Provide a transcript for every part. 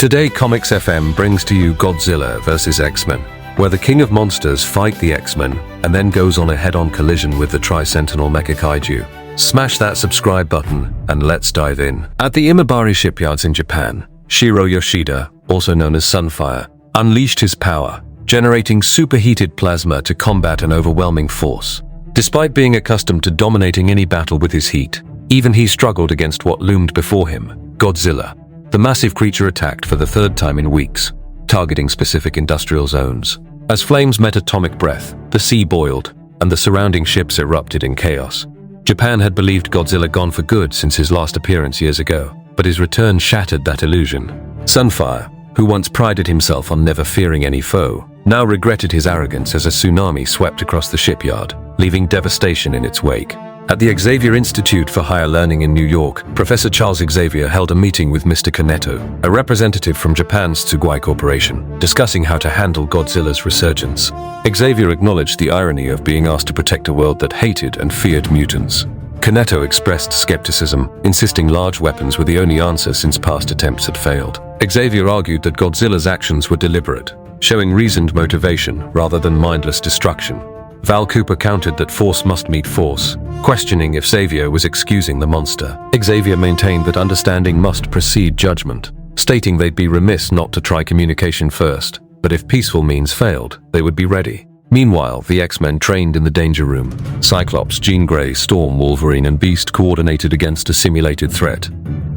Today ComixFM brings to you Godzilla vs X-Men, where the king of monsters fight the X-Men and then goes on a head-on collision with the Tri-Sentinel Mecha Kaiju. Smash that subscribe button and let's dive in. At the Imabari shipyards in Japan, Shiro Yoshida, also known as Sunfire, unleashed his power, generating superheated plasma to combat an overwhelming force. Despite being accustomed to dominating any battle with his heat, even he struggled against what loomed before him, Godzilla. The massive creature attacked for the third time in weeks, targeting specific industrial zones. As flames met atomic breath, the sea boiled, and the surrounding ships erupted in chaos. Japan had believed Godzilla gone for good since his last appearance years ago, but his return shattered that illusion. Sunfire, who once prided himself on never fearing any foe, now regretted his arrogance as a tsunami swept across the shipyard, leaving devastation in its wake. At the Xavier Institute for Higher Learning in New York, Professor Charles Xavier held a meeting with Mr. Kaneto, a representative from Japan's Tsugai Corporation, discussing how to handle Godzilla's resurgence. Xavier acknowledged the irony of being asked to protect a world that hated and feared mutants. Kaneto expressed skepticism, insisting large weapons were the only answer since past attempts had failed. Xavier argued that Godzilla's actions were deliberate, showing reasoned motivation rather than mindless destruction. Val Cooper countered that force must meet force, questioning if Xavier was excusing the monster. Xavier maintained that understanding must precede judgment, stating they'd be remiss not to try communication first, but if peaceful means failed, they would be ready. Meanwhile, the X-Men trained in the danger room. Cyclops, Jean Grey, Storm, Wolverine, and Beast coordinated against a simulated threat.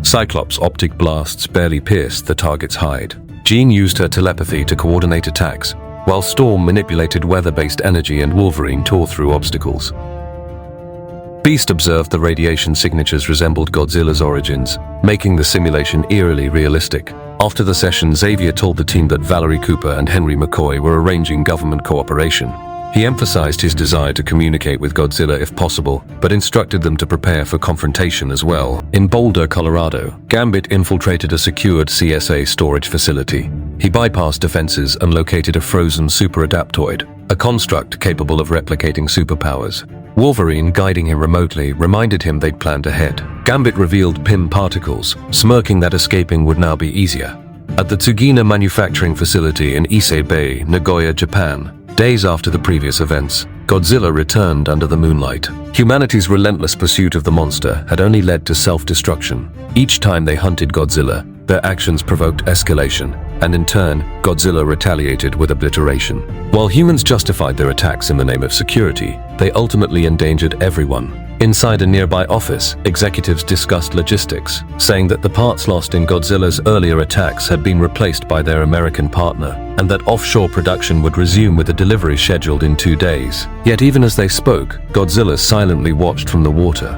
Cyclops' optic blasts barely pierced the target's hide. Jean used her telepathy to coordinate attacks, while Storm manipulated weather-based energy and Wolverine tore through obstacles. Beast observed the radiation signatures resembled Godzilla's origins, making the simulation eerily realistic. After the session, Xavier told the team that Valerie Cooper and Henry McCoy were arranging government cooperation. He emphasized his desire to communicate with Godzilla if possible, but instructed them to prepare for confrontation as well. In Boulder, Colorado, Gambit infiltrated a secured CSA storage facility. He bypassed defenses and located a frozen super-adaptoid, a construct capable of replicating superpowers. Wolverine, guiding him remotely, reminded him they'd planned ahead. Gambit revealed PIM particles, smirking that escaping would now be easier. At the Tsugina manufacturing facility in Ise Bay, Nagoya, Japan, days after the previous events, Godzilla returned under the moonlight. Humanity's relentless pursuit of the monster had only led to self-destruction. Each time they hunted Godzilla, their actions provoked escalation, and in turn, Godzilla retaliated with obliteration. While humans justified their attacks in the name of security, they ultimately endangered everyone. Inside a nearby office, executives discussed logistics, saying that the parts lost in Godzilla's earlier attacks had been replaced by their American partner, and that offshore production would resume with a delivery scheduled in 2 days. Yet even as they spoke, Godzilla silently watched from the water.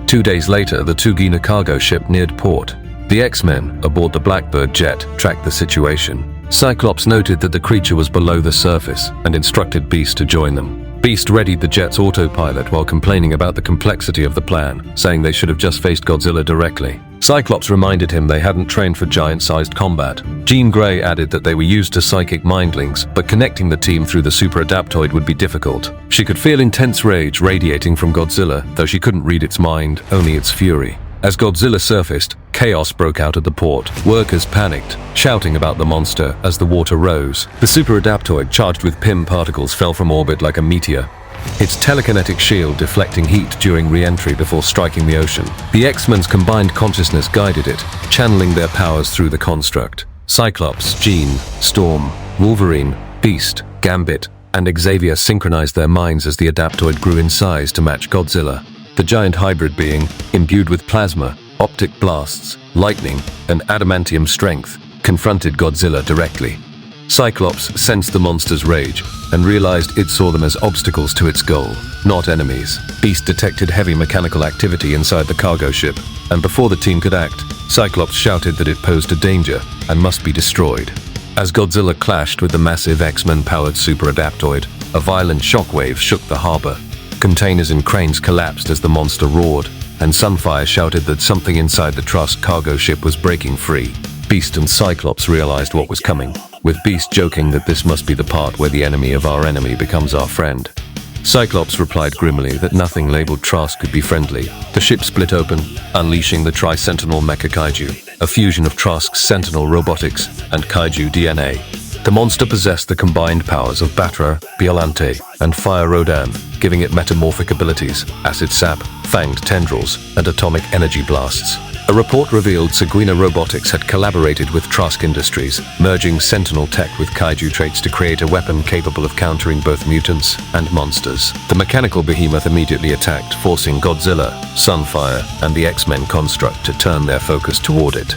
2 days later, the Tsugina cargo ship neared port. The X-Men, aboard the Blackbird jet, tracked the situation. Cyclops noted that the creature was below the surface and instructed Beast to join them. Beast readied the jet's autopilot while complaining about the complexity of the plan, saying they should have just faced Godzilla directly. Cyclops reminded him they hadn't trained for giant-sized combat. Jean Grey added that they were used to psychic mind links, but connecting the team through the super-adaptoid would be difficult. She could feel intense rage radiating from Godzilla, though she couldn't read its mind, only its fury. As Godzilla surfaced, chaos broke out at the port. Workers panicked, shouting about the monster as the water rose. The super-adaptoid, charged with PIM particles, fell from orbit like a meteor, its telekinetic shield deflecting heat during re-entry before striking the ocean. The X-Men's combined consciousness guided it, channeling their powers through the construct. Cyclops, Jean, Storm, Wolverine, Beast, Gambit, and Xavier synchronized their minds as the adaptoid grew in size to match Godzilla. The giant hybrid being, imbued with plasma, optic blasts, lightning, and adamantium strength, confronted Godzilla directly. Cyclops sensed the monster's rage and realized it saw them as obstacles to its goal, not enemies. Beast detected heavy mechanical activity inside the cargo ship, and before the team could act, Cyclops shouted that it posed a danger and must be destroyed. As Godzilla clashed with the massive X-Men-powered super-adaptoid, a violent shockwave shook the harbor. Containers and cranes collapsed as the monster roared, and Sunfire shouted that something inside the Trust cargo ship was breaking free. Beast and Cyclops realized what was coming, with Beast joking that this must be the part where the enemy of our enemy becomes our friend. Cyclops replied grimly that nothing labeled Trask could be friendly. The ship split open, unleashing the Tri-Sentinel Mecha Kaiju. a fusion of Tri-Sentinel robotics and Kaiju DNA. The monster possessed the combined powers of Batra, Biolante, and Fire Rodan, giving it metamorphic abilities, acid sap, fanged tendrils, and atomic energy blasts. A report revealed Seguina Robotics had collaborated with Trask Industries, merging Sentinel tech with Kaiju traits to create a weapon capable of countering both mutants and monsters. The mechanical behemoth immediately attacked, forcing Godzilla, Sunfire, and the X-Men construct to turn their focus toward it.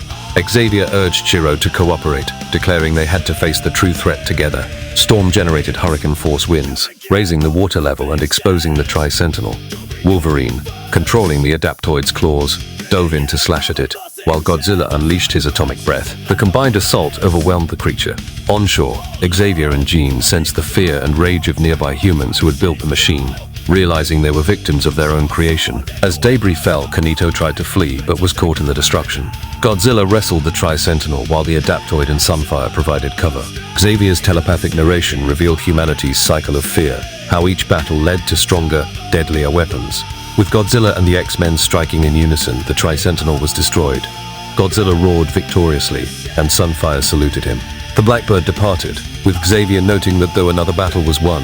Xavier urged Chiro to cooperate, declaring they had to face the true threat together. Storm generated hurricane force winds, raising the water level and exposing the Tri-Sentinel. Wolverine, controlling the Adaptoid's claws, dove in to slash at it, while Godzilla unleashed his atomic breath. The combined assault overwhelmed the creature. Onshore, Xavier and Jean sensed the fear and rage of nearby humans who had built the machine, realizing they were victims of their own creation. As debris fell, Kanito tried to flee, but was caught in the destruction. Godzilla wrestled the Tri-Sentinel while the Adaptoid and Sunfire provided cover. Xavier's telepathic narration revealed humanity's cycle of fear, how each battle led to stronger, deadlier weapons. With Godzilla and the X-Men striking in unison, the Tri-Sentinel was destroyed. Godzilla roared victoriously, and Sunfire saluted him. The Blackbird departed, with Xavier noting that though another battle was won,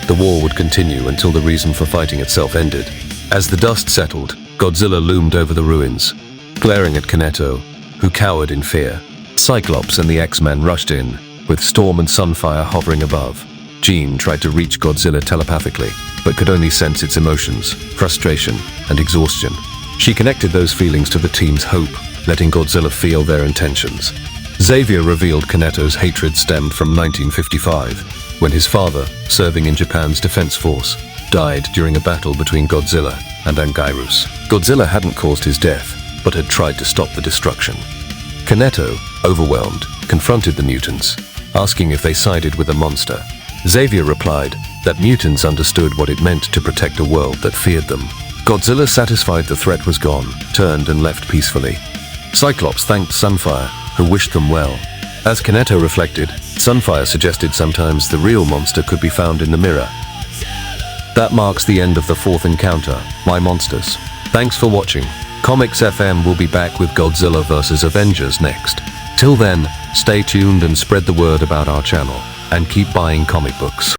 the war would continue until the reason for fighting itself ended. As the dust settled, Godzilla loomed over the ruins, glaring at Kanito, who cowered in fear. Cyclops and the X-Men rushed in, with Storm and Sunfire hovering above. Jean tried to reach Godzilla telepathically, but could only sense its emotions, frustration, and exhaustion. She connected those feelings to the team's hope, letting Godzilla feel their intentions. Xavier revealed Kaneto's hatred stemmed from 1955, when his father, serving in Japan's defense force, died during a battle between Godzilla and Anguirus. Godzilla hadn't caused his death, but had tried to stop the destruction. Kaneto, overwhelmed, confronted the mutants, asking if they sided with the monster. Xavier replied that mutants understood what it meant to protect a world that feared them. Godzilla, satisfied the threat was gone, turned and left peacefully. Cyclops thanked Sunfire, who wished them well. As Kaneto reflected, Sunfire suggested sometimes the real monster could be found in the mirror. That marks the end of the fourth encounter, My Monsters. Thanks for watching. ComixFM will be back with Godzilla Vs Avengers next. Till then, stay tuned and spread the word about our channel, and keep buying comic books.